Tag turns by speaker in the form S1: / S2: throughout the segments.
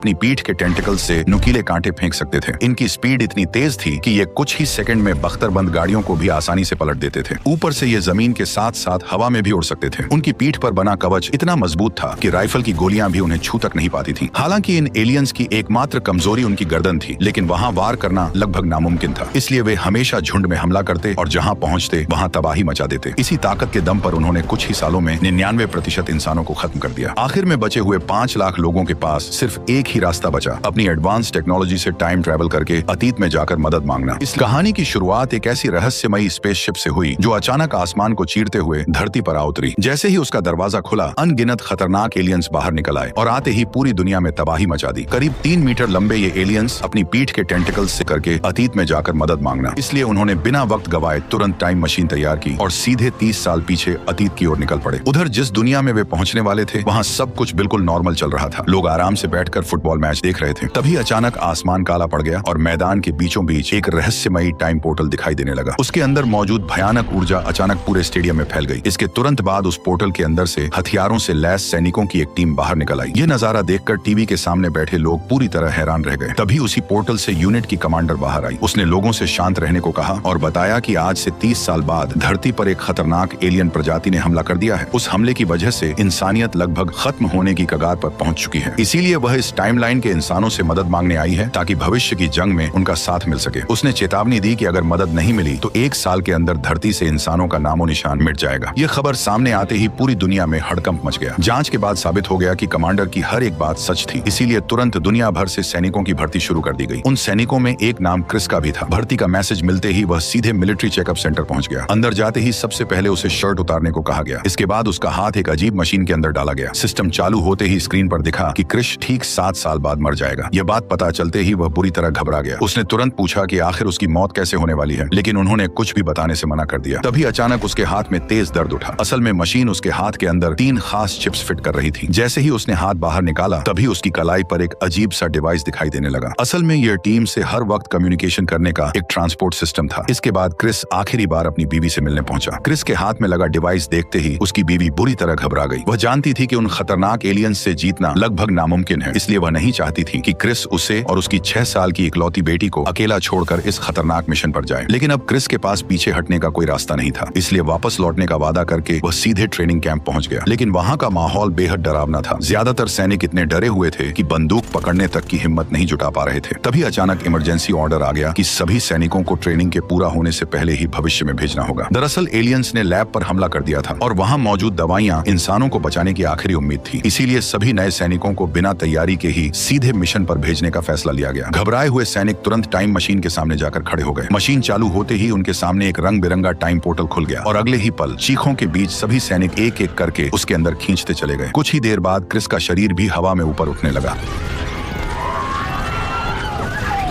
S1: अपनी पीठ के टेंटिकल से नुकीले कांटे फेंक सकते थे। इनकी स्पीड इतनी तेज थी कि ये कुछ ही सेकंड में बख्तरबंद गाड़ियों को भी आसानी से पलट देते थे। ऊपर से ये जमीन के साथ साथ हवा में भी उड़ सकते थे। उनकी पीठ पर बना कवच इतना मजबूत था कि राइफल की गोलियां भी उन्हें छू तक नहीं पाती थीं। हालांकि इन एलियंस की एकमात्र कमजोरी उनकी गर्दन थी, लेकिन वहां वार करना लगभग नामुमकिन था। इसलिए वे हमेशा झुंड में हमला करते और जहां पहुंचते वहां तबाही मचा देते। इसी ताकत के दम पर उन्होंने कुछ ही सालों में 99% इंसानों को खत्म कर दिया। आखिर में बचे हुए 5 लाख लोगों के पास सिर्फ एक ही रास्ता बचा, अपनी एडवांस टेक्नोलॉजी से टाइम ट्रैवल करके अतीत में जाकर मदद मांगना। इस कहानी की शुरुआत एक ऐसी रहस्यमयी स्पेसशिप से हुई जो अचानक आसमान को चीरते हुए धरती पर आ उतरी। जैसे ही उसका दरवाजा खुला, अनगिनत खतरनाक एलियंस बाहर निकल आए और आते ही पूरी दुनिया में तबाही मचा दी। करीब 3 मीटर लंबे ये एलियंस अपनी पीठ के टेंटिकल्स से करके अतीत में जाकर मदद मांगना। इसलिए उन्होंने बिना वक्त गवाए तुरंत टाइम मशीन तैयार की और सीधे 30 साल पीछे अतीत की ओर निकल पड़े। उधर जिस दुनिया में वे पहुंचने वाले थे, वहाँ सब कुछ बिल्कुल नॉर्मल चल रहा था। लोग आराम से बैठकर फुटबॉल मैच देख रहे थे। तभी अचानक आसमान काला पड़ गया और मैदान के बीचों बीच एक रहस्यमयी टाइम पोर्टल दिखाई देने लगा। उसके अंदर मौजूद भयानक ऊर्जा अचानक पूरे स्टेडियम में फैल गई। इसके तुरंत बाद उस पोर्टल के अंदर से हथियारों से लैस सैनिकों की एक टीम बाहर निकल आई। ये नजारा देखकर टीवी के सामने बैठे लोग पूरी तरह हैरान रह गए। तभी उसी पोर्टल से यूनिट की कमांडर बाहर आई। उसने लोगों से शांत रहने को कहा और बताया कि आज से 30 साल बाद धरती पर एक खतरनाक एलियन प्रजाति ने हमला कर दिया है। उस हमले की वजह से इंसानियत लगभग खत्म होने की कगार पर पहुंच चुकी है। इसीलिए वह इस टाइमलाइन के इंसानों से मदद मांगने आई है ताकि भविष्य की जंग में उनका साथ मिल सके। उसने चेतावनी दी कि अगर मदद नहीं मिली तो 1 साल के अंदर धरती से इंसानों का नामो निशान मिट जाएगा। यह खबर सामने आते ही पूरी दुनिया में हड़कंप मच गया। जांच के बाद साबित हो गया कि कमांडर की हर एक बात सच थी। इसीलिए तुरंत दुनिया भर से सैनिकों की भर्ती शुरू कर दी गई। उन सैनिकों में एक नाम क्रिस का भी था। भर्ती का मैसेज मिलते ही वह सीधे मिलिट्री चेकअप सेंटर पहुंच गया। अंदर जाते ही सबसे पहले उसे शर्ट उतारने को कहा गया। इसके बाद उसका हाथ एक अजीब मशीन के अंदर डाला गया। सिस्टम चालू होते ही स्क्रीन पर दिखा कि क्रिस ठीक 7 साल बाद मर जाएगा। यह बात पता चलते ही वह बुरी तरह घबरा गया। उसने तुरंत पूछा कि आखिर उसकी मौत कैसे होने वाली है, लेकिन उन्होंने कुछ भी बताने से मना कर दिया। तभी अचानक उसके हाथ में तेज दर्द उठा। असल में मशीन उसके हाथ के अंदर 3 खास चिप्स फिट कर रही थी। जैसे ही उसने हाथ बाहर निकाला, तभी उसकी कलाई पर एक अजीब सा डिवाइस दिखाई देने लगा। असल में यह टीम से हर वक्त कम्युनिकेशन करने का एक ट्रांसपोर्ट सिस्टम था। इसके बाद क्रिस आखिरी बार अपनी बीवी से मिलने पहुंचा। क्रिस के हाथ में लगा डिवाइस देखते ही उसकी बीवी बुरी तरह घबरा गई। वह जानती थी कि उन खतरनाक एलियंस से जीतना लगभग नामुमकिन है, इसलिए वह नहीं चाहती थी कि क्रिस उसे और उसकी 6 साल की इकलौती बेटी को अकेला छोड़कर इस खतरनाक मिशन पर जाए। लेकिन अब क्रिस के पास पीछे हटने का कोई रास्ता नहीं था, इसलिए वापस लौटने का वादा करके वह सीधे ट्रेनिंग कैंप पहुंच गया। लेकिन वहां का माहौल बेहद डरावना था। ज्यादातर सैनिक इतने डरे हुए थे कि बंदूक पकड़ने तक की हिम्मत नहीं जुटा पा रहे थे। तभी अचानक इमरजेंसी ऑर्डर आ गया कि सभी सैनिकों को ट्रेनिंग के पूरा होने से पहले ही भविष्य में भेजना होगा। दरअसल एलियंस ने लैब पर हमला कर दिया था और वहां मौजूद दवाइयां इंसानों को बचाने की आखिरी उम्मीद थी। इसीलिए सभी नए सैनिकों को बिना तैयारी के ही सीधे मिशन पर भेजने का फैसला लिया गया। घबराए हुए सैनिक तुरंत टाइम मशीन के सामने जाकर खड़े हो गए। मशीन चालू होते ही उनके सामने एक रंग बिरंगा टाइम पोर्टल खुल गया और अगले ही पल चीखों के बीच सभी सैनिक एक एक करके उसके अंदर खींचते चले गए। कुछ ही देर बाद क्रिस का शरीर भी हवा में ऊपर उठने लगा।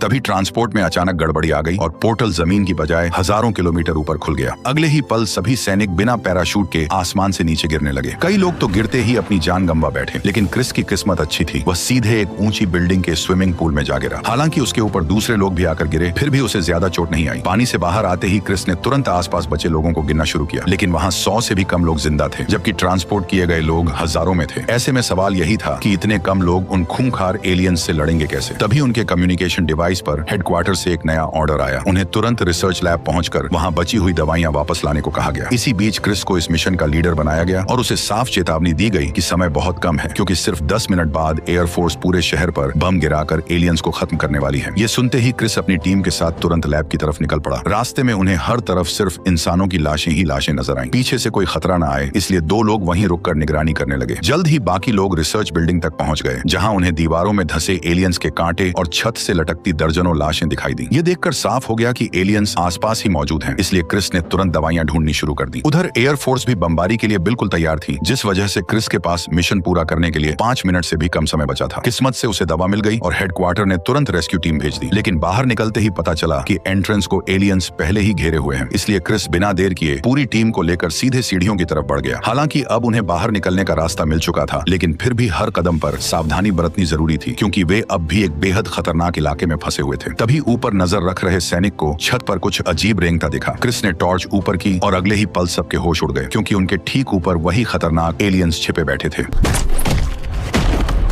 S1: तभी ट्रांसपोर्ट में अचानक गड़बड़ी आ गई और पोर्टल जमीन की बजाय हजारों किलोमीटर ऊपर खुल गया। अगले ही पल सभी सैनिक बिना पैराशूट के आसमान से नीचे गिरने लगे। कई लोग तो गिरते ही अपनी जान गंवा बैठे, लेकिन क्रिस की किस्मत अच्छी थी। वह सीधे एक ऊंची बिल्डिंग के स्विमिंग पूल में जा गिरा। हालांकि उसके ऊपर दूसरे लोग भी आकर गिरे, फिर भी उसे ज्यादा चोट नहीं आई। पानी से बाहर आते ही क्रिस ने तुरंत आसपास बचे लोगों को गिनना शुरू किया, लेकिन वहाँ 100 से भी कम लोग जिंदा थे, जबकि ट्रांसपोर्ट किए गए लोग हजारों में थे। ऐसे में सवाल यही था कि इतने कम लोग उन खूंखार एलियंस से लड़ेंगे कैसे। तभी उनके कम्युनिकेशन डिवाइस पर हेडक्वार्टर से एक नया ऑर्डर आया। उन्हें तुरंत रिसर्च लैब पहुंचकर वहां बची हुई दवाइयां वापस लाने को कहा गया। इसी बीच क्रिस को इस मिशन का लीडर बनाया गया और उसे साफ चेतावनी दी गई कि समय बहुत कम है, क्योंकि सिर्फ 10 मिनट बाद एयरफोर्स पूरे शहर पर बम गिराकर एलियंस को खत्म करने वाली है। ये सुनते ही क्रिस अपनी टीम के साथ तुरंत लैब की तरफ निकल पड़ा। रास्ते में उन्हें हर तरफ सिर्फ इंसानों की लाशें ही लाशें नजर आईं। पीछे से कोई खतरा न आए, इसलिए 2 लोग वहीं रुककर निगरानी करने लगे। जल्द ही बाकी लोग रिसर्च बिल्डिंग तक पहुंच गए, जहां उन्हें दीवारों में धंसे एलियंस के कांटे और छत से लटकती दर्जनों लाशें दिखाई दी। ये देखकर साफ हो गया कि एलियंस आसपास ही मौजूद हैं, इसलिए क्रिस ने तुरंत दवाइयां ढूंढनी शुरू कर दी। उधर एयरफोर्स भी बमबारी के लिए बिल्कुल तैयार थी, जिस वजह से क्रिस के पास मिशन पूरा करने के लिए 5 मिनट से भी कम समय बचा था। किस्मत से उसे दवा मिल गई और हेडक्वार्टर ने तुरंत रेस्क्यू टीम भेज दी। लेकिन बाहर निकलते ही पता चला कि एंट्रेंस को एलियंस पहले ही घेरे हुए हैं, इसलिए क्रिस बिना देर किए पूरी टीम को लेकर सीधे सीढ़ियों की तरफ बढ़ गया। हालांकि अब उन्हें बाहर निकलने का रास्ता मिल चुका था, लेकिन फिर भी हर कदम पर सावधानी बरतनी जरूरी थी, क्योंकि वे अब भी एक बेहद खतरनाक इलाके में फंसे हुए थे। तभी ऊपर नजर रख रहे सैनिक को छत पर कुछ अजीब रेंगता दिखा। क्रिस ने टॉर्च ऊपर की और अगले ही पल सबके होश उड़ गए, क्योंकि उनके ठीक ऊपर वही खतरनाक एलियंस छिपे बैठे थे।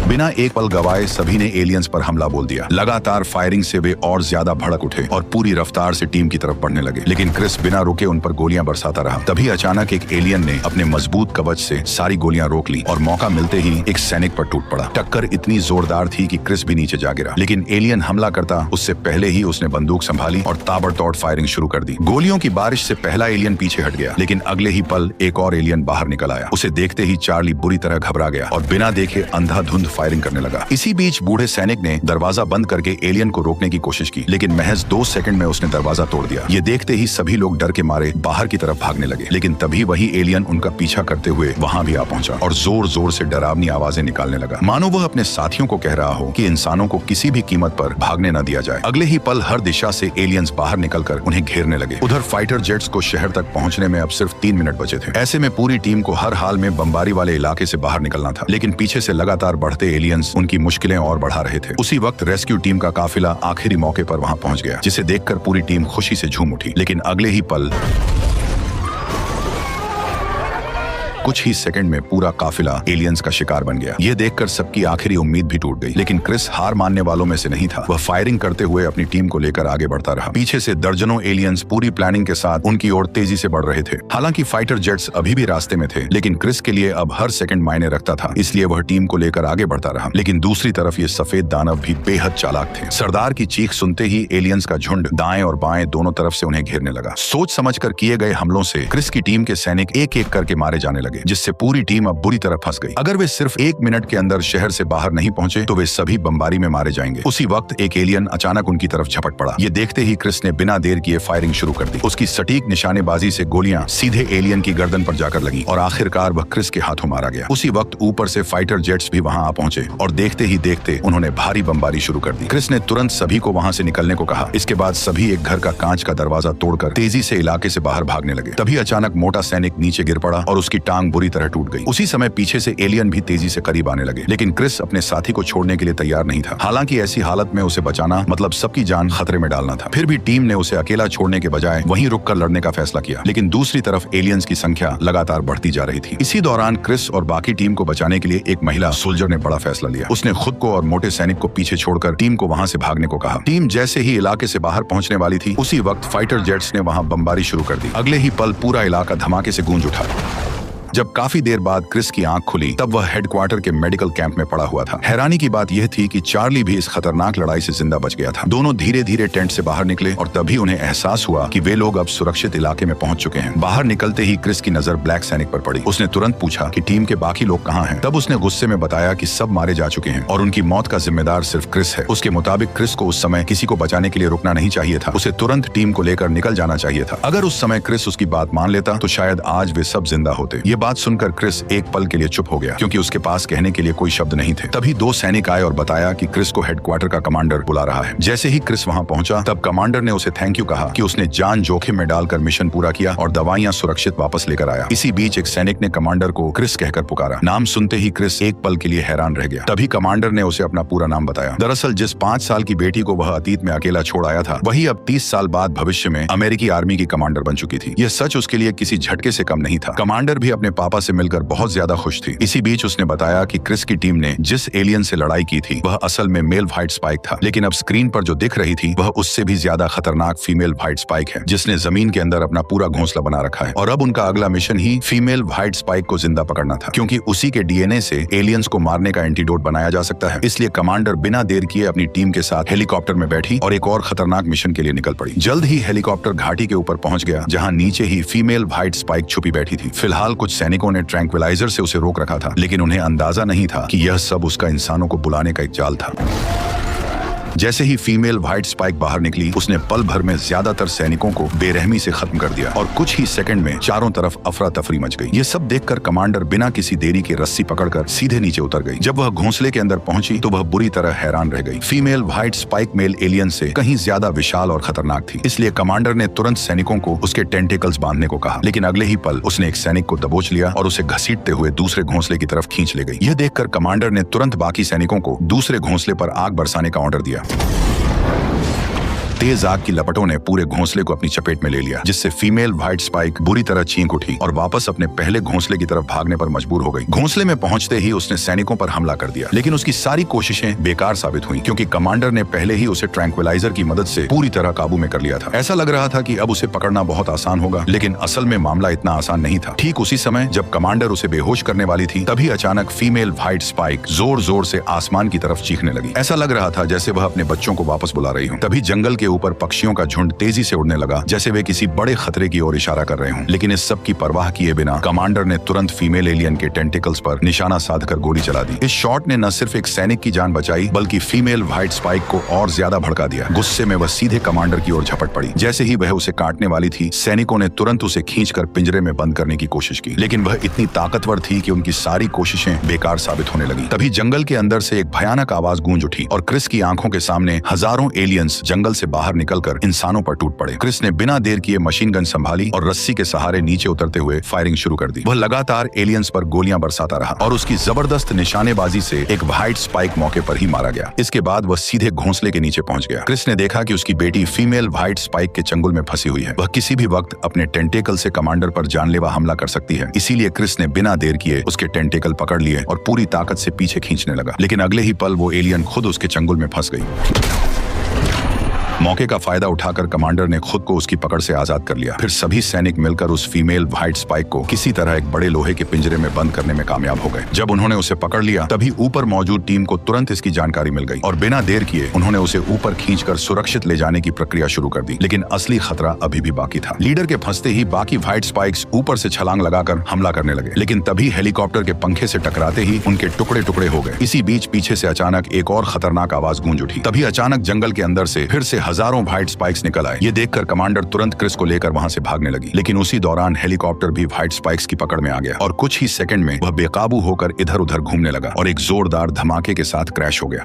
S1: बिना एक पल गवाए सभी ने एलियंस पर हमला बोल दिया। लगातार फायरिंग से वे और ज्यादा भड़क उठे और पूरी रफ्तार से टीम की तरफ बढ़ने लगे, लेकिन क्रिस बिना रुके उन पर गोलियां बरसाता रहा। तभी अचानक एक एलियन ने अपने मजबूत कवच से सारी गोलियां रोक ली और मौका मिलते ही एक सैनिक पर टूट पड़ा। टक्कर इतनी जोरदार थी कि क्रिस भी नीचे जा गिरा, लेकिन एलियन हमला करता उससे पहले ही उसने बंदूक संभाली और ताबड़तोड़ फायरिंग शुरू कर दी। गोलियों की बारिश से पहला एलियन पीछे हट गया, लेकिन अगले ही पल एक और एलियन बाहर निकल आया। उसे देखते ही चार्ली बुरी तरह घबरा गया और बिना देखे अंधाधुंध फायरिंग करने लगा। इसी बीच बूढ़े सैनिक ने दरवाजा बंद करके एलियन को रोकने की कोशिश की, लेकिन महज 2 सेकंड में उसने दरवाजा तोड़ दिया। ये देखते ही सभी लोग डर के मारे बाहर की तरफ भागने लगे, लेकिन तभी वही एलियन उनका पीछा करते हुए वहां भी आ पहुंचा और जोर जोर से डरावनी आवाजें निकालने लगा, मानो वह अपने साथियों को कह रहा हो कि इंसानों को किसी भी कीमत पर भागने न दिया जाए। अगले ही पल हर दिशा से एलियंस बाहर निकलकर उन्हें घेरने लगे। उधर फाइटर जेट्स को शहर तक पहुंचने में अब सिर्फ 3 मिनट बचे थे। ऐसे में पूरी टीम को हर हाल में बमबारी वाले इलाके से बाहर निकलना था, लेकिन पीछे से लगातार बढ़ते एलियंस उनकी मुश्किलें और बढ़ा रहे थे। उसी वक्त रेस्क्यू टीम का काफिला आखिरी मौके पर वहां पहुंच गया, जिसे देखकर पूरी टीम खुशी से झूम उठी। लेकिन अगले ही पल कुछ ही सेकंड में पूरा काफिला एलियंस का शिकार बन गया। ये देखकर सबकी आखिरी उम्मीद भी टूट गई, लेकिन क्रिस हार मानने वालों में से नहीं था। वह फायरिंग करते हुए अपनी टीम को लेकर आगे बढ़ता रहा। पीछे से दर्जनों एलियंस पूरी प्लानिंग के साथ उनकी ओर तेजी से बढ़ रहे थे। हालांकि फाइटर जेट्स अभी भी रास्ते में थे, लेकिन क्रिस के लिए अब हर सेकंड मायने रखता था, इसलिए वह टीम को लेकर आगे बढ़ता रहा। लेकिन दूसरी तरफ ये सफेद दानव भी बेहद चालाक थे। सरदार की चीख सुनते ही एलियंस का झुंड दाएं और बाएं दोनों तरफ से उन्हें घेरने लगा। सोच समझकर किए गए हमलों से क्रिस की टीम के सैनिक एक एक करके मारे जाने लगे, जिससे पूरी टीम अब बुरी तरह फंस गई। अगर वे सिर्फ 1 मिनट के अंदर शहर से बाहर नहीं पहुंचे तो वे सभी बमबारी में मारे जाएंगे। उसी वक्त एक एलियन अचानक उनकी तरफ झपट पड़ा। ये देखते ही क्रिस ने बिना देर किए फायरिंग शुरू कर दी। उसकी सटीक निशानेबाजी से गोलियां सीधे एलियन की गर्दन पर जाकर लगी और आखिरकार वह क्रिस के हाथों मारा गया। उसी वक्त ऊपर से फाइटर जेट्स भी वहां आ पहुंचे और देखते ही देखते उन्होंने भारी बमबारी शुरू कर दी। क्रिस ने तुरंत सभी को वहां से निकलने को कहा। इसके बाद सभी एक घर का कांच का दरवाजा तोड़कर तेजी से इलाके से बाहर भागने लगे। तभी अचानक मोटा सैनिक नीचे गिर पड़ा और उसकी टांग बुरी तरह टूट गई। उसी समय पीछे से एलियन भी तेजी से करीब आने लगे, लेकिन क्रिस अपने साथी को छोड़ने के लिए तैयार नहीं था। हालांकि ऐसी हालत में उसे बचाना मतलब सबकी जान खतरे में डालना था। फिर भी टीम ने उसे अकेला छोड़ने के बजाय वहीं रुककर लड़ने का फैसला किया। लेकिन दूसरी तरफ एलियंस की संख्या लगातार बढ़ती जा रही थी। इसी दौरान क्रिस और बाकी टीम को बचाने के लिए एक महिला सोल्जर ने बड़ा फैसला लिया। उसने खुद को और मोटे सैनिक को पीछे छोड़कर टीम को वहां से भागने को कहा। टीम जैसे ही इलाके से बाहर पहुंचने वाली थी, उसी वक्त फाइटर जेट्स ने वहां बमबारी शुरू कर दी। अगले ही पल पूरा इलाका धमाके से गूंज उठा। जब काफी देर बाद क्रिस की आंख खुली तब वह हेडक्वार्टर के मेडिकल कैंप में पड़ा हुआ था। हैरानी की बात यह थी कि चार्ली भी इस खतरनाक लड़ाई से जिंदा बच गया था। दोनों धीरे धीरे टेंट से बाहर निकले और तभी उन्हें एहसास हुआ कि वे लोग अब सुरक्षित इलाके में पहुंच चुके हैं। बाहर निकलते ही क्रिस की नजर ब्लैक सैनिक पर पड़ी। उसने तुरंत पूछा कि टीम के बाकी लोग कहाँ हैं। तब उसने गुस्से में बताया कि सब मारे जा चुके हैं और उनकी मौत का जिम्मेदार सिर्फ क्रिस है। उसके मुताबिक क्रिस को उस समय किसी को बचाने के लिए रुकना नहीं चाहिए था। उसे तुरंत टीम को लेकर निकल जाना चाहिए था। अगर उस समय क्रिस उसकी बात मान लेता तो शायद आज वे सब जिंदा होते। ये बात सुनकर क्रिस एक पल के लिए चुप हो गया, क्योंकि उसके पास कहने के लिए कोई शब्द नहीं थे। तभी 2 सैनिक आए और बताया कि क्रिस को हेडक्वार्टर का कमांडर बुला रहा है। जैसे ही क्रिस वहां पहुंचा तब कमांडर ने उसे थैंक यू कहा कि उसने जान जोखिम में डालकर मिशन पूरा किया और दवाइयां सुरक्षित वापस लेकर आया। इसी बीच एक सैनिक ने कमांडर को क्रिस कहकर पुकारा। नाम सुनते ही क्रिस एक पल के लिए हैरान रह गया। तभी कमांडर ने उसे अपना पूरा नाम बताया। दरअसल जिस 5 साल की बेटी को वह अतीत में अकेला छोड़ आया था, वही अब 30 साल बाद भविष्य में अमेरिकी आर्मी की कमांडर बन चुकी थी। यह सच उसके लिए किसी झटके से कम नहीं था। कमांडर भी अपने पापा से मिलकर बहुत ज्यादा खुश थी। इसी बीच उसने बताया कि क्रिस की टीम ने जिस एलियन से लड़ाई की थी वह असल में मेल व्हाइट स्पाइक था, लेकिन अब स्क्रीन पर जो दिख रही थी वह उससे भी ज्यादा खतरनाक फीमेल व्हाइट स्पाइक है, जिसने जमीन के अंदर अपना पूरा घोंसला बना रखा है। और अब उनका अगला मिशन ही फीमेल व्हाइट स्पाइक को जिंदा पकड़ना था, क्योंकि उसी के डीएनए से एलियंस को मारने का एंटीडोट बनाया जा सकता है। इसलिए कमांडर बिना देर किए अपनी टीम के साथ हेलीकॉप्टर में बैठी और एक और खतरनाक मिशन के लिए निकल पड़ी। जल्द ही हेलीकॉप्टर घाटी के ऊपर पहुंच गया, जहां नीचे ही फीमेल व्हाइट स्पाइक छुपी बैठी थी। फिलहाल कुछ सैनिकों ने ट्रैंक्विलाइजर से उसे रोक रखा था, लेकिन उन्हें अंदाजा नहीं था कि यह सब उसका इंसानों को बुलाने का एक जाल था। जैसे ही फीमेल व्हाइट स्पाइक बाहर निकली, उसने पल भर में ज्यादातर सैनिकों को बेरहमी से खत्म कर दिया और कुछ ही सेकंड में चारों तरफ अफरा तफरी मच गई। ये सब देखकर कमांडर बिना किसी देरी के रस्सी पकड़कर सीधे नीचे उतर गई। जब वह घोंसले के अंदर पहुंची तो वह बुरी तरह हैरान रह गई। Female white spike male alien से कहीं ज्यादा विशाल और खतरनाक थी, इसलिए कमांडर ने तुरंत सैनिकों को उसके टेंटिकल्स बांधने को कहा। लेकिन अगले ही पल उसने एक सैनिक को दबोच लिया और उसे घसीटते हुए दूसरे घोंसले की तरफ खींच ले गई। यह देखकर कमांडर ने तुरंत बाकी सैनिकों को दूसरे घोंसले पर आग बरसाने का ऑर्डर दिया। तेज आग की लपटों ने पूरे घोंसले को अपनी चपेट में ले लिया, जिससे फीमेल व्हाइट स्पाइक बुरी तरह चीख उठी और वापस अपने पहले घोंसले की तरफ भागने पर मजबूर हो गई। घोंसले में पहुंचते ही उसने सैनिकों पर हमला कर दिया, लेकिन उसकी सारी कोशिशें बेकार साबित हुई क्योंकि कमांडर ने पहले ही उसे ट्रैंक्विलाइजर की मदद से पूरी तरह काबू में कर लिया था। ऐसा लग रहा था कि अब उसे पकड़ना बहुत आसान होगा, लेकिन असल में मामला इतना आसान नहीं था। ठीक उसी समय जब कमांडर उसे बेहोश करने वाली थी, तभी अचानक फीमेल व्हाइट स्पाइक जोर जोर से आसमान की तरफ चीखने लगी। ऐसा लग रहा था जैसे वह अपने बच्चों को वापस बुला रही हो। तभी जंगल के ऊपर पक्षियों का झुंड तेजी से उड़ने लगा, जैसे वे किसी बड़े खतरे की ओर इशारा कर रहे हों। लेकिन इस सब की परवाह किए बिना कमांडर ने तुरंत फीमेल एलियन के टेंटिकल्स पर निशाना साधकर गोली चला दी। इस शॉट ने न सिर्फ एक सैनिक की जान बचाई, बल्कि फीमेल व्हाइट स्पाइक को और ज्यादा भड़का दिया। गुस्से में वह सीधे कमांडर की ओर झपट पड़ी। जैसे ही वह उसे काटने वाली थी, सैनिकों ने तुरंत उसे खींचकर पिंजरे में बंद करने की कोशिश की, लेकिन वह इतनी ताकतवर थी कि उनकी सारी कोशिशें बेकार साबित होने लगी। तभी जंगल के अंदर से एक भयानक आवाज गूंज उठी और क्रिस की आंखों के सामने हजारों एलियंस जंगल से बाहर निकलकर इंसानों पर टूट पड़े। क्रिस ने बिना देर किए मशीन गन संभाली और रस्सी के सहारे नीचे उतरते हुए फायरिंग शुरू कर दी। वह लगातार एलियंस पर गोलियां बरसाता रहा और उसकी जबरदस्त निशानेबाजी से एक व्हाइट स्पाइक मौके पर ही मारा गया। इसके बाद वह सीधे घोंसले के नीचे पहुंच गया। क्रिस ने देखा कि उसकी बेटी फीमेल व्हाइट स्पाइक के चंगुल में फंसी हुई है। वह किसी भी वक्त अपने टेंटेकल से कमांडर पर जानलेवा हमला कर सकती है। इसीलिए क्रिस ने बिना देर किए उसके टेंटेकल पकड़ लिए और पूरी ताकत से पीछे खींचने लगा, लेकिन अगले ही पल वो एलियन खुद उसके चंगुल में फंस गई। मौके का फायदा उठाकर कमांडर ने खुद को उसकी पकड़ से आजाद कर लिया। फिर सभी सैनिक मिलकर उस फीमेल व्हाइट स्पाइक को किसी तरह एक बड़े लोहे के पिंजरे में बंद करने में कामयाब हो गए। जब उन्होंने उसे पकड़ लिया, तभी ऊपर मौजूद टीम को तुरंत इसकी जानकारी मिल गई और बिना देर किए उन्होंने उसे ऊपर खींचकर सुरक्षित ले जाने की प्रक्रिया शुरू कर दी। लेकिन असली खतरा अभी भी बाकी था। लीडर के फंसते ही बाकी व्हाइट स्पाइक्स ऊपर से छलांग लगाकर हमला करने लगे, लेकिन तभी हेलीकॉप्टर के पंखे से टकराते ही उनके टुकड़े टुकड़े हो गए। इसी बीच पीछे से अचानक एक और खतरनाक आवाज गूंज उठी। तभी अचानक जंगल के अंदर से फिर से हजारों व्हाइट स्पाइक्स निकल आए। ये देखकर कमांडर तुरंत क्रिस को लेकर वहां से भागने लगी, लेकिन उसी दौरान हेलीकॉप्टर भी व्हाइट स्पाइक्स की पकड़ में आ गया और कुछ ही सेकंड में वह बेकाबू होकर इधर उधर घूमने लगा और एक जोरदार धमाके के साथ क्रैश हो गया।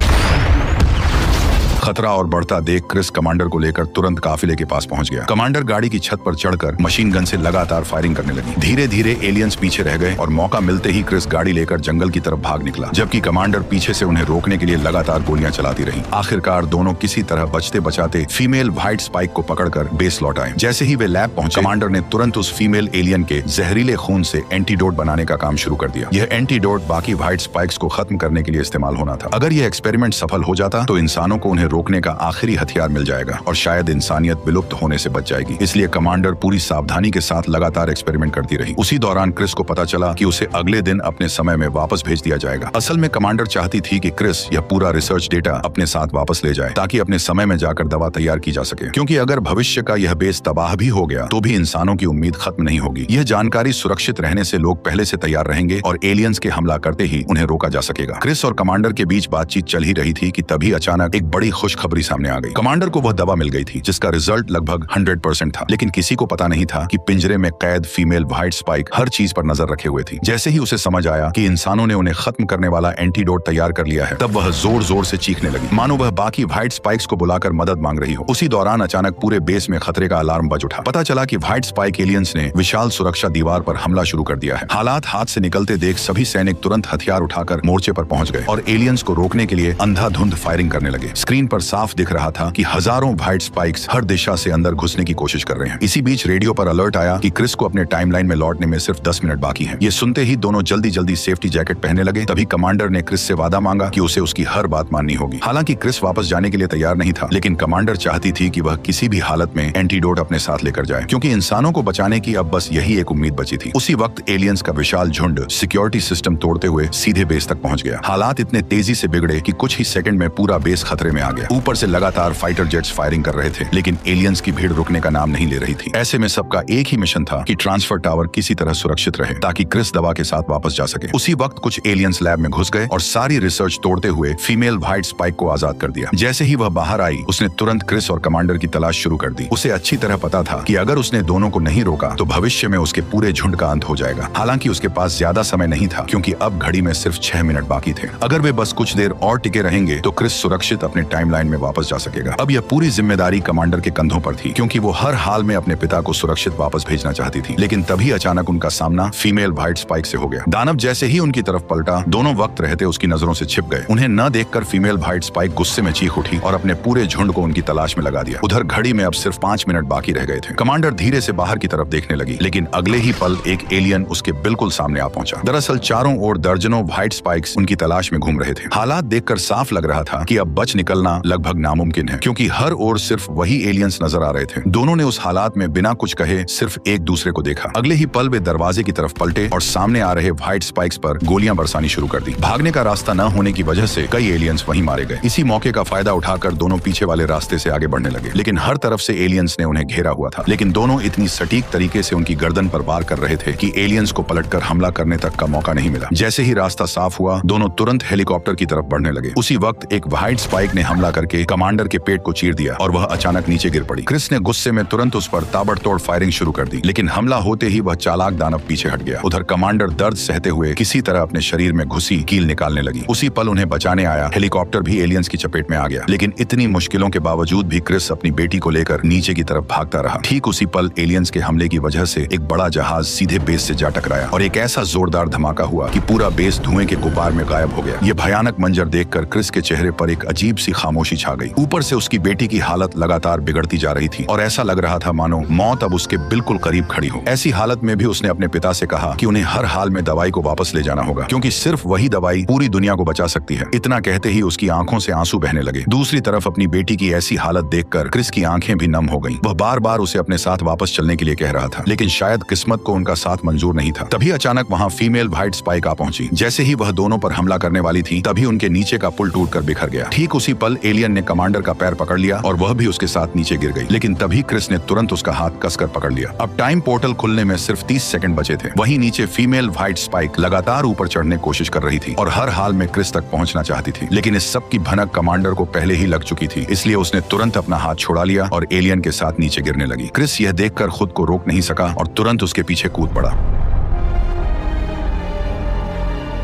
S1: खतरा और बढ़ता देख क्रिस कमांडर को लेकर तुरंत काफिले के पास पहुंच गया। कमांडर गाड़ी की छत पर चढ़कर मशीन गन से लगातार फायरिंग करने लगी। धीरे धीरे एलियंस पीछे रह गए और मौका मिलते ही क्रिस गाड़ी लेकर जंगल की तरफ भाग निकला, जबकि कमांडर पीछे से उन्हें रोकने के लिए लगातार गोलियां चलाती रही। आखिरकार दोनों किसी तरह बचते बचाते फीमेल व्हाइट स्पाइक को पकड़कर बेस लौट आए। जैसे ही वे लैब पहुंचे, कमांडर ने तुरंत उस फीमेल एलियन के जहरीले खून से एंटीडोट बनाने का काम शुरू कर दिया। यह एंटीडोट बाकी व्हाइट स्पाइक्स को खत्म करने के लिए इस्तेमाल होना था। अगर यह एक्सपेरिमेंट सफल हो जाता तो इंसानों को उन्हें रोकने का आखिरी हथियार मिल जाएगा और शायद इंसानियत विलुप्त होने से बच जाएगी। इसलिए कमांडर पूरी सावधानी के साथ लगातार एक्सपेरिमेंट करती रही। उसी दौरान क्रिस को पता चला कि उसे अगले दिन अपने समय में वापस भेज दिया जाएगा। असल में कमांडर चाहती थी कि क्रिस यह पूरा रिसर्च डेटा अपने साथ वापस ले जाए, ताकि अपने समय में जाकर दवा तैयार की जा सके, क्योंकि अगर भविष्य का यह बेस तबाह भी हो गया तो भी इंसानों की उम्मीद खत्म नहीं होगी। यह जानकारी सुरक्षित रहने से लोग पहले से तैयार रहेंगे और एलियंस के हमला करते ही उन्हें रोका जा सकेगा। क्रिस और कमांडर के बीच बातचीत चल ही रही थी कि तभी अचानक एक बड़ी खुशखबरी सामने आ गई। कमांडर को वह दवा मिल गई थी जिसका रिजल्ट लगभग 100% था, लेकिन किसी को पता नहीं था कि पिंजरे में कैद फीमेल व्हाइट स्पाइक हर चीज पर नजर रखे हुए थी। जैसे ही उसे समझ आया कि इंसानों ने उन्हें खत्म करने वाला एंटीडोट तैयार कर लिया है, तब वह जोर जोर से चीखने लगी, मानो वह बाकी व्हाइट स्पाइक्स को बुलाकर मदद मांग रही हो। उसी दौरान अचानक पूरे बेस में खतरे का अलार्म बज उठा। पता चला कि व्हाइट स्पाइक एलियंस ने विशाल सुरक्षा दीवार पर हमला शुरू कर दिया है। हालात हाथ से निकलते देख सभी सैनिक तुरंत हथियार उठाकर मोर्चे पर पहुंच गए और एलियंस को रोकने के लिए अंधाधुंध फायरिंग करने लगे। स्क्रीन पर साफ दिख रहा था कि हजारों व्हाइट स्पाइक्स हर दिशा से अंदर घुसने की कोशिश कर रहे हैं। इसी बीच रेडियो पर अलर्ट आया कि क्रिस को अपने टाइमलाइन में लौटने में सिर्फ 10 मिनट बाकी हैं। ये सुनते ही दोनों जल्दी जल्दी सेफ्टी जैकेट पहनने लगे। तभी कमांडर ने क्रिस से वादा मांगा कि उसे उसकी हर बात माननी होगी। हालांकि क्रिस वापस जाने के लिए तैयार नहीं था, लेकिन कमांडर चाहती थी कि वह किसी भी हालत में एंटीडोट अपने साथ लेकर जाए, क्योंकि इंसानों को बचाने की अब बस यही एक उम्मीद बची थी। उसी वक्त एलियंस का विशाल झुंड सिक्योरिटी सिस्टम तोड़ते हुए सीधे बेस तक पहुंच गया। हालात इतने तेजी से बिगड़े कि कुछ ही सेकंड में पूरा बेस खतरे में आ गया। ऊपर से लगातार फाइटर जेट्स फायरिंग कर रहे थे, लेकिन एलियंस की भीड़ रुकने का नाम नहीं ले रही थी। ऐसे में सबका एक ही मिशन था कि ट्रांसफर टावर किसी तरह सुरक्षित रहे, ताकि क्रिस दवा के साथ वापस जा सके। उसी वक्त कुछ एलियंस लैब में घुस गए और सारी रिसर्च तोड़ते हुए फीमेल व्हाइट स्पाइक को आजाद कर दिया। जैसे ही वह बाहर आई, उसने तुरंत क्रिस और कमांडर की तलाश शुरू कर दी। उसे अच्छी तरह पता था कि अगर उसने दोनों को नहीं रोका तो भविष्य में उसके पूरे झुंड का अंत हो जाएगा। हालांकि उसके पास ज्यादा समय नहीं था, क्योंकि अब घड़ी में सिर्फ 6 मिनट बाकी थे। अगर वे बस कुछ देर और टिके रहेंगे तो क्रिस सुरक्षित अपने टाइमलाइन टाइमलाइन में वापस जा सकेगा। अब यह पूरी जिम्मेदारी कमांडर के कंधों पर थी, क्योंकि वो हर हाल में अपने पिता को सुरक्षित वापस भेजना चाहती थी। लेकिन तभी अचानक उनका सामना फीमेल व्हाइट स्पाइक से हो गया। दानव जैसे ही उनकी तरफ पलटा, दोनों वक्त रहते उसकी नजरों से छिप गए। उन्हें न देखकर फीमेल व्हाइट स्पाइक गुस्से में चीख उठी और अपने पूरे झुंड को उनकी तलाश में लगा दिया। उधर घड़ी में अब सिर्फ 5 मिनट बाकी रह गए थे। कमांडर धीरे से बाहर की तरफ देखने लगी, लेकिन अगले ही पल एक एलियन उसके बिल्कुल सामने आ पहुंचा। दरअसल चारों ओर दर्जनों व्हाइट स्पाइक्स उनकी तलाश में घूम रहे थे। हालात देखकर साफ लग रहा था कि अब बच निकलना लगभग नामुमकिन है, क्योंकि हर ओर सिर्फ वही एलियंस नजर आ रहे थे। दोनों ने उस हालात में बिना कुछ कहे सिर्फ एक दूसरे को देखा। अगले ही पल वे दरवाजे की तरफ पलटे और सामने आ रहे व्हाइट स्पाइक्स पर गोलियां बरसानी शुरू कर दी। भागने का रास्ता न होने की वजह से कई एलियंस वहीं मारे गए। इसी मौके का फायदा उठाकर दोनों पीछे वाले रास्ते से आगे बढ़ने लगे, लेकिन हर तरफ से एलियंस ने उन्हें घेरा हुआ था। लेकिन दोनों इतनी सटीक तरीके से उनकी गर्दन पर वार कर रहे थे कि एलियंस को पलटकर हमला करने तक का मौका नहीं मिला। जैसे ही रास्ता साफ हुआ, दोनों तुरंत हेलीकॉप्टर की तरफ बढ़ने लगे। उसी वक्त एक व्हाइट स्पाइक ने हमला करके कमांडर के पेट को चीर दिया और वह अचानक नीचे गिर पड़ी। क्रिस ने गुस्से में तुरंत उस पर ताबड़तोड़ फायरिंग शुरू कर दी, लेकिन हमला होते ही वह चालाक दानव पीछे हट गया। उधर कमांडर दर्द सहते हुए किसी तरह अपने शरीर में घुसी कील निकालने लगी। उसी पल उन्हें बचाने आया हेलीकॉप्टर भी एलियंस की चपेट में आ गया। लेकिन इतनी मुश्किलों के बावजूद भी क्रिस अपनी बेटी को लेकर नीचे की तरफ भागता रहा। ठीक उसी पल एलियंस के हमले की वजह से एक बड़ा जहाज सीधे बेस से जा टकराया और एक ऐसा जोरदार धमाका हुआ कि पूरा बेस धुएं के गुब्बार में गायब हो गया। ये भयानक मंजर देखकर क्रिस के चेहरे पर एक अजीब सी खामोशी छा गई। ऊपर से उसकी बेटी की हालत लगातार बिगड़ती जा रही थी और ऐसा लग रहा था मानो मौत अब उसके बिल्कुल करीब खड़ी हो। ऐसी हालत में भी उसने अपने पिता से कहा कि उन्हें हर हाल में दवाई को वापस ले जाना होगा, क्योंकि सिर्फ वही दवाई पूरी दुनिया को बचा सकती है। इतना कहते ही उसकी आंखों से आंसू बहने लगे। दूसरी तरफ अपनी बेटी की ऐसी हालत देखकर क्रिस की आंखें भी नम हो गईं। वह बार बार उसे अपने साथ वापस चलने के लिए कह रहा था, लेकिन शायद किस्मत को उनका साथ मंजूर नहीं था। तभी अचानक वहां फीमेल व्हाइट स्पाइक आ पहुंची। जैसे ही वह दोनों पर हमला करने वाली थी, तभी उनके नीचे का पुल टूटकर बिखर गया। ठीक उसी पल एलियन ने कमांडर का पैर पकड़ लिया और वह भी उसके साथ नीचे गिर गई। लेकिन तभी क्रिस ने तुरंत उसका हाथ कसकर पकड़ लिया। अब टाइम पोर्टल खुलने में सिर्फ 30 सेकंड बचे थे। वहीं नीचे फीमेल व्हाइट स्पाइक लगातार ऊपर चढ़ने की कोशिश कर रही थी और हर हाल में क्रिस तक पहुंचना चाहती थी। लेकिन इस सब की भनक कमांडर को पहले ही लग चुकी थी, इसलिए उसने तुरंत अपना हाथ छुड़ा लिया और एलियन के साथ नीचे गिरने लगी। क्रिस यह देखकर खुद को रोक नहीं सका और तुरंत उसके पीछे कूद पड़ा।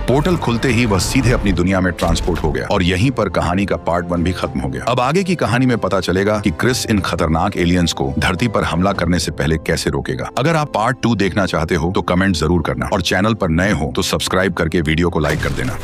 S1: पोर्टल खुलते ही वह सीधे अपनी दुनिया में ट्रांसपोर्ट हो गया और यहीं पर कहानी का पार्ट 1 भी खत्म हो गया। अब आगे की कहानी में पता चलेगा कि क्रिस इन खतरनाक एलियंस को धरती पर हमला करने से पहले कैसे रोकेगा। अगर आप पार्ट 2 देखना चाहते हो तो कमेंट जरूर करना और चैनल पर नए हो तो सब्सक्राइब करके वीडियो को लाइक कर देना।